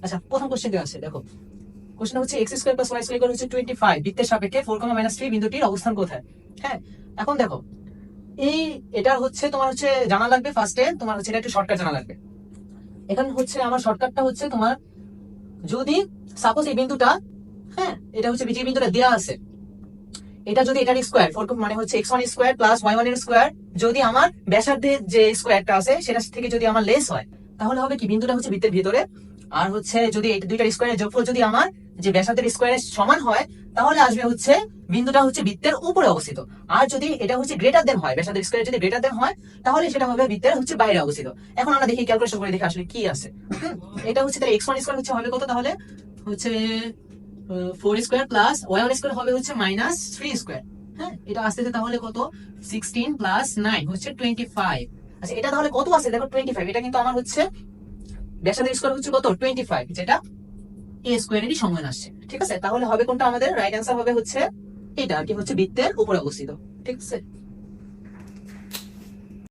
আচ্ছা, প্রথম কোশ্চেনটা আছে, দেখো কোশ্চেন হচ্ছে X square plus Y square হচ্ছে 25 বৃত্তের সাপেক্ষে 4, বিন্দুটির অবস্থান কোথায়। হ্যাঁ, এখন দেখো এই এটা হচ্ছে তোমার হচ্ছে জানা লাগবে ফার্স্টে, তোমার হচ্ছে এটা একটু শর্টকাট জানা লাগবে। এখানে হচ্ছে আমার শর্টকাটটা হচ্ছে তোমার, যদি সাপোজ এই বিন্দুটা, হ্যাঁ এটা হচ্ছে যে বিন্দুটা দেওয়া আছে, এটা যদি এটার স্কোয়ার ফোর মানে হচ্ছে x1 স্কোয়ার প্লাস y1 এর স্কোয়ার যদি আমার ব্যাসার্ধের যে স্কোয়ারটা আছে সেটা থেকে যদি আমার লেস হয়, তাহলে হবে কি বিন্দুটা হচ্ছে বৃত্তের ভিতরে। আর হচ্ছে যদি এই দুইটার স্কোয়ারের যোগফল যদি আমার যে ব্যাসার্ধের স্কোয়ারের সমান হয়, তাহলে আসবে হচ্ছে বিন্দুটা হচ্ছে বৃত্তের উপরে অবস্থিত। আর যদি এটা হচ্ছে গ্রেটার দেন হয়, ব্যাসার্ধের স্কোয়ার যদি গ্রেটার দেন হয়, তাহলে সেটা হবে বৃত্তের হচ্ছে বাইরে অবস্থিত। এখন আমরা দেখি ক্যালকুলেশন করে দেখি আসলে কি আছে। এটা হচ্ছে তাহলে x1 স্কোয়ার হচ্ছে হবে কত, তাহলে হচ্ছে 4 স্কোয়ার প্লাস y1 স্কোয়ার হবে হচ্ছে -3 স্কোয়ার। হ্যাঁ, এটা আসতেছে তাহলে কত, 16 প্লাস 9 হচ্ছে 25। আচ্ছা, এটা তাহলে কত আছে দেখো 25, এটা কিন্তু আমার হচ্ছে ব্যাসার্ধের স্কোয়ার হচ্ছে কত 25, যেটা a স্কোয়ারেরই সমান আসছে। ঠিক আছে, তাহলে হবে কোনটা আমাদের রাইট অ্যান্সার হবে হচ্ছে এটা আর কি, হচ্ছে বৃত্তের উপরে অবস্থিত। ঠিক আছে।